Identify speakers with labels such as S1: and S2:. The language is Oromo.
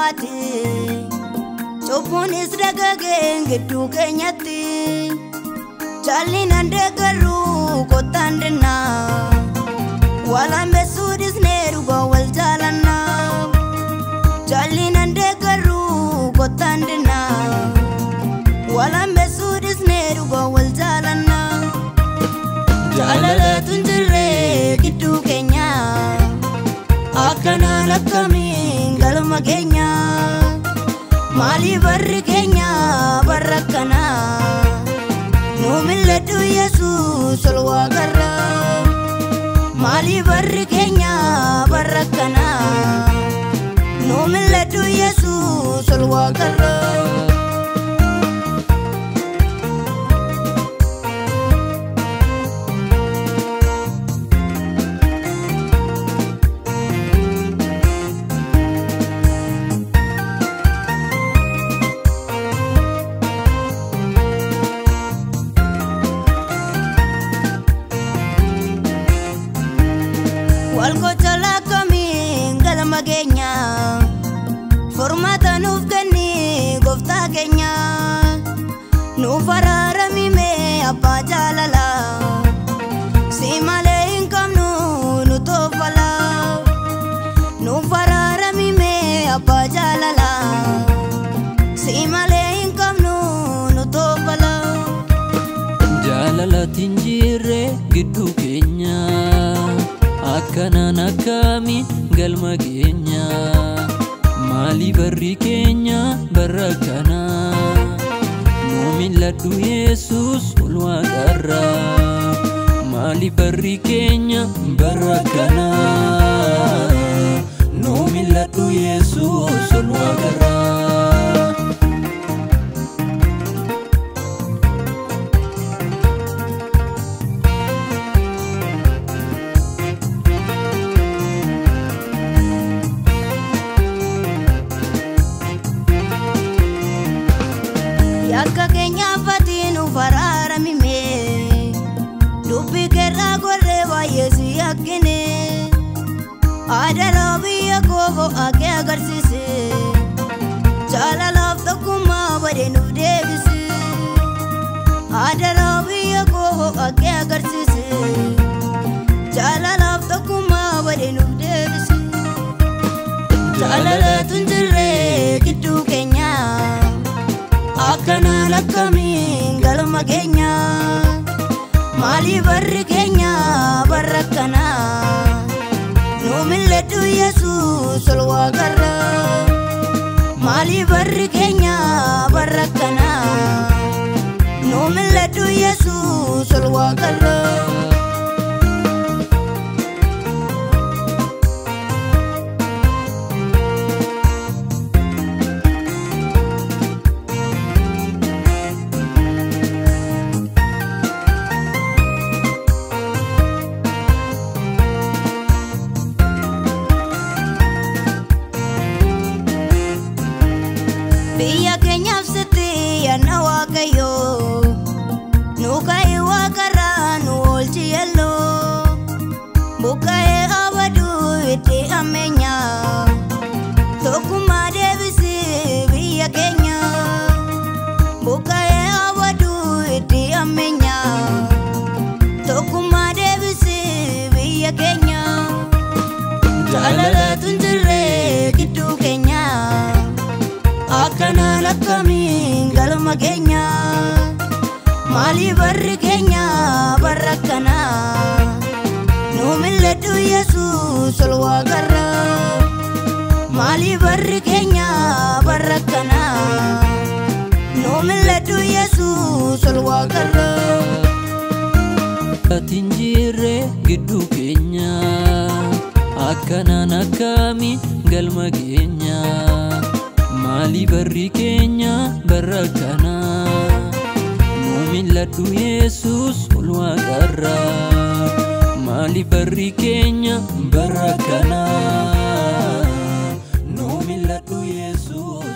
S1: baate Choponis dagageen gidduu keenyatti Jallinaan deeggaruu kottaan dennaa Walaan beessuu disnee dhugaa wal jaalannaa Jallinaan deeggaruu kottaan dennaa Walaan beessuu disnee dhugaa wal jaalannaa Jaalalaatu hin jirre gidduu keenyaa Akkanaan akkamiin galma keenya Maali barri keenya barra akkanaa Nu milladhu Yesuus ol waaqarra Maali barri keenya barra akkanaa Nu milladhu Yesuus ol waaqarra Walgochola kamiin galma keenya Furmaata nuuf kenni gooftaa keenya Nuuf araaramime abbaa jaalala Si malee hin qabnu nu toofala Nuuf araaramime abbaa jaalala Si malee hin qabnu nu toofala
S2: Jaalalatiin jirre gidduu keenya Akkanaan akkamiin galma keenya Maali barri keenya barra akkanaa Nu milladhu Yesuus ol waaqarra Maali barri keenya barra akkanaa Nu milladhu Yesuus ol waaqarra
S1: Yakka keenya fatiin nuuf araaramime Dubbi keerraa gorree baay'ee si yakkine Aadaloo biyya koo akka agarsiise Jaalalaaf tokkummaa badee nuuf deebise Aadaloo biyya koo akka agarsiise Jaalalaaf tokkummaa badee nuuf deebise Jaalalaatu hin jirre gidduu keenya Akkanaan akkamiin galma keenya Maali barri keenya barra akkanaa Nu milladhu Yesuus ol waaqarra Maali barri keenya barra akkanaa Nu milladhu Yesuus ol waaqarra Biyya keenyaaf sitti yaadna Waaqayyoo Nu ka'ee waaqarraa nu oolchi yelloo Buqqa'ee abaduu itti ammeenya Tokkummaa deebisi biyya keenya Buqqa'ee abaduu itti ammeenya Tokkummaa deebisi biyya keenya Jaalalaatu hin jirre gidduu keenya Akkanaan akkamiin galma keenya Maali barri keenya barra akkanaa Nu milladhu Yesuus ol waaqarra Maali barri keenya barra akkanaa Nu milladhu Yesuus ol waaqarra
S2: Atiin jirre gidduu keenya Akkanaan akkamiin galma keenya Maali barri keenya barra akkanaa Nu milladhu Yesuus ol waaqarra Maali barri keenya barra akkanaa Nu milladhu Yesuus